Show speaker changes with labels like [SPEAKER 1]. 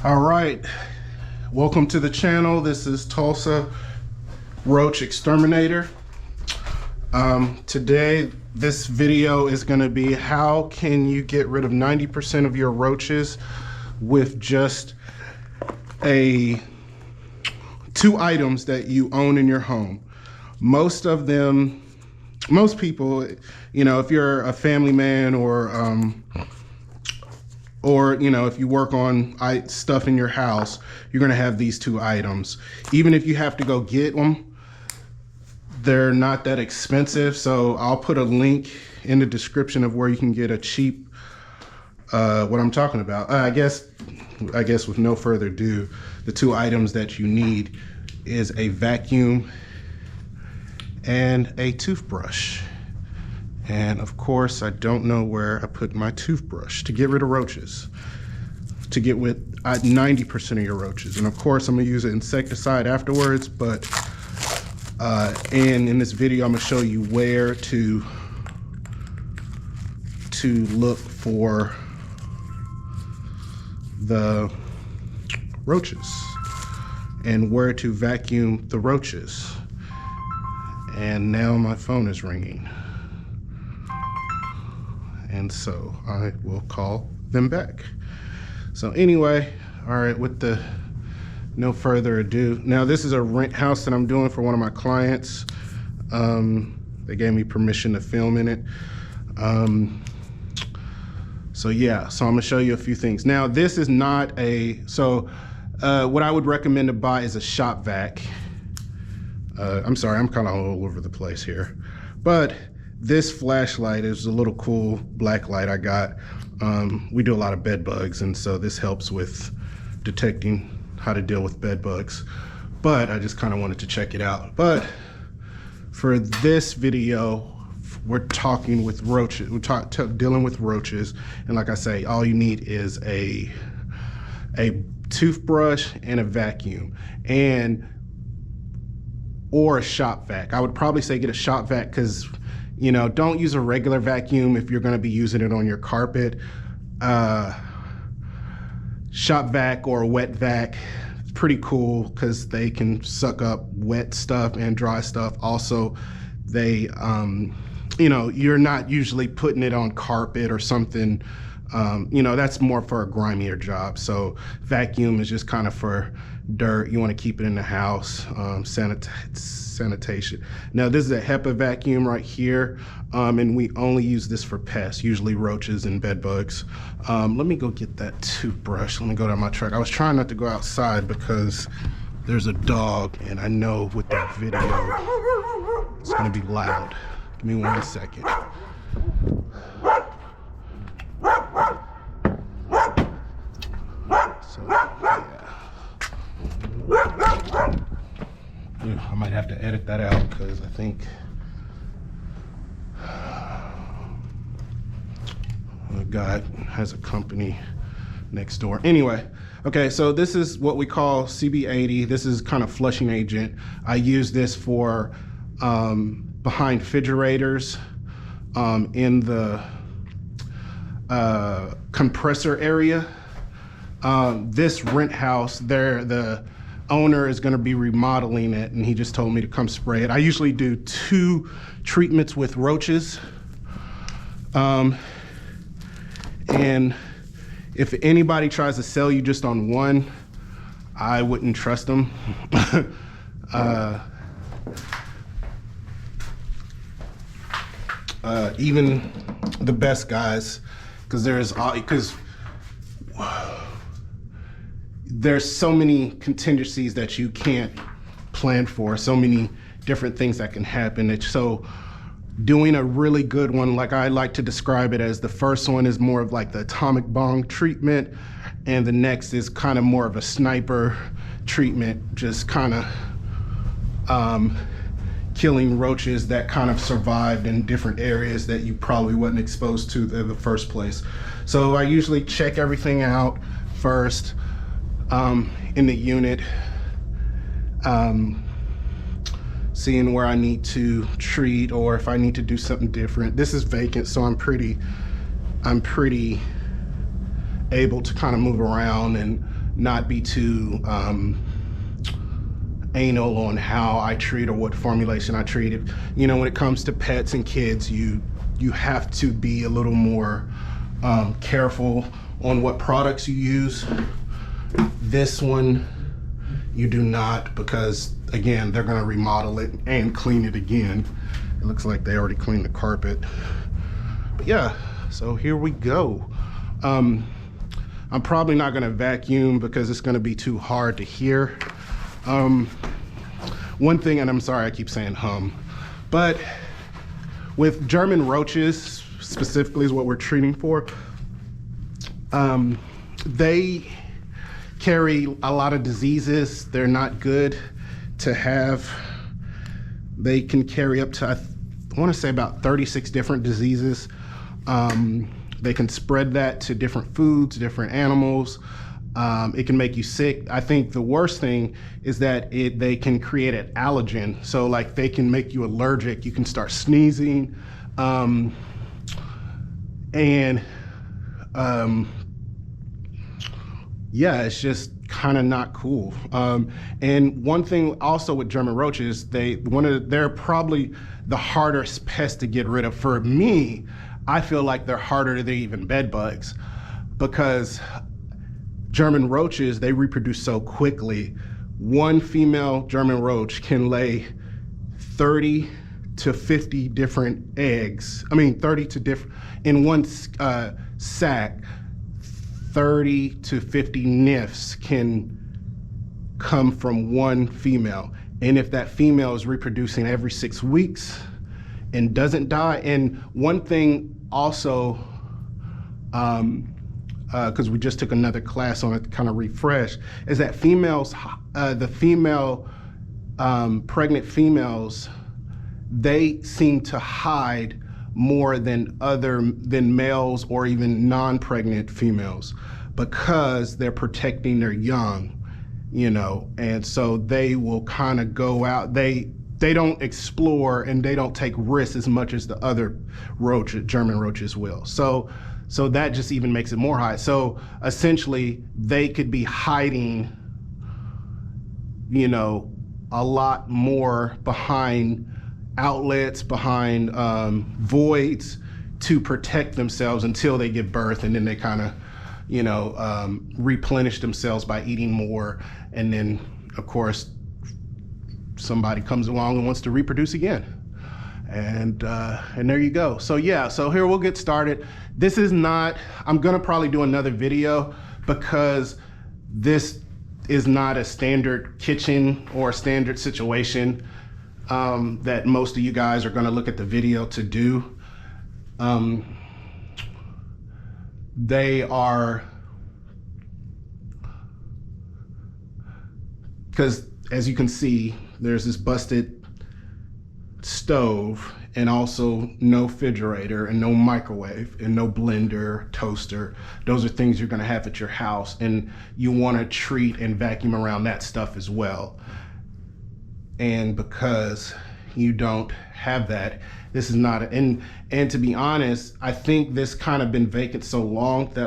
[SPEAKER 1] All right, welcome to the channel. This is Tulsa Roach Exterminator. Today, this video is going to be how can you get rid of 90% of your roaches with just two items that you own in your home. Most people, you know, if you're a family man or you know, if you work on stuff in your house, you're gonna have these two items. Even if you have to go get them, they're not that expensive. So I'll put a link in the description of where you can get a cheap, what I'm talking about. I guess with no further ado, the two items that you need is a vacuum and a toothbrush. And of course, I don't know where I put my toothbrush to get rid of roaches, to get with 90% of your roaches. And of course, I'm gonna use an insecticide afterwards, but and in this video, I'm gonna show you where to look for the roaches and where to vacuum the roaches. And now my phone is ringing. And so I will call them back. So anyway, all right, with no further ado. Now this is a rent house that I'm doing for one of my clients. They gave me permission to film in it. So yeah, so I'm gonna show you a few things. Now this is not what I would recommend to buy is a shop vac. I'm sorry, I'm kind of all over the place here. But this flashlight is a little cool black light I got. We do a lot of bed bugs, and so this helps with detecting how to deal with bed bugs. But I just kind of wanted to check it out. But for this video, we're talking with roaches. We're dealing with roaches, and like I say, all you need is a toothbrush and a vacuum, or a shop vac. I would probably say get a shop vac because, you know, don't use a regular vacuum if you're going to be using it on your carpet. Shop vac or a wet vac, it's pretty cool because they can suck up wet stuff and dry stuff. Also, they, you know, you're not usually putting it on carpet or something. You know, that's more for a grimier job. So vacuum is just kind of for dirt. You want to keep it in the house, sanitation. Now this is a HEPA vacuum right here, and we only use this for pests, usually roaches and bed bugs. Let me go get that toothbrush. Let me go to my truck. I was trying not to go outside because there's a dog, and I know with that video it's gonna be loud. Give me 1 second. So yeah, I might have to edit that out because I think the guy has a company next door. Anyway, okay, so this is what we call CB80. This is kind of flushing agent. I use this for behind refrigerators, in the compressor area. This rent house, the owner is going to be remodeling it, and he just told me to come spray it. I usually do 2 treatments with roaches. And if anybody tries to sell you just on one, I wouldn't trust them. Even the best guys, because there's so many contingencies that you can't plan for, so many different things that can happen. So doing a really good one, like I like to describe it as, the first one is more of like the atomic bomb treatment, and the next is kind of more of a sniper treatment, just kind of killing roaches that kind of survived in different areas that you probably wasn't exposed to in the first place. So I usually check everything out first in the unit, seeing where I need to treat or if I need to do something different. This is vacant, so I'm pretty able to kind of move around and not be too anal on how I treat or what formulation I treat it. You know, when it comes to pets and kids, you have to be a little more careful on what products you use. This one you do not, because again, they're going to remodel it and clean it again. It looks like they already cleaned the carpet. But yeah, so here we go. I'm probably not going to vacuum because it's going to be too hard to hear. One thing, and I'm sorry I keep saying hum, but with German roaches specifically is what we're treating for, they carry a lot of diseases. They're not good to have. They can carry up to, I want to say, about 36 different diseases. They can spread that to different foods, different animals. It can make you sick. I think the worst thing is that they can create an allergen. So like they can make you allergic. You can start sneezing. Yeah, it's just kind of not cool. And one thing also with German roaches, they're probably the hardest pest to get rid of. For me, I feel like they're harder than even bed bugs, because German roaches, they reproduce so quickly. One female German roach can lay 30 to 50 different eggs. I mean, 30 to different, in one sack, 30 to 50 nymphs can come from one female. And if that female is reproducing every 6 weeks and doesn't die, and one thing also, because we just took another class on it to kind of refresh, is that females, the female, pregnant females, they seem to hide more than males or even non-pregnant females, because they're protecting their young, you know, and so they will kind of go out. They don't explore and they don't take risks as much as the other German roaches will. So that just even makes it more high. So essentially, they could be hiding, you know, a lot more behind outlets, behind voids, to protect themselves until they give birth, and then they kind of, you know, replenish themselves by eating more. And then, of course, somebody comes along and wants to reproduce again. And there you go. So yeah, so here we'll get started. This is not, I'm gonna probably do another video, because this is not a standard kitchen or a standard situation that most of you guys are gonna look at the video to do. They are, because as you can see, there's this busted stove, and also no refrigerator and no microwave and no blender, toaster. Those are things you're gonna have at your house, and you wanna treat and vacuum around that stuff as well. And because you don't have that, this is not, and to be honest, I think this kind of been vacant so long that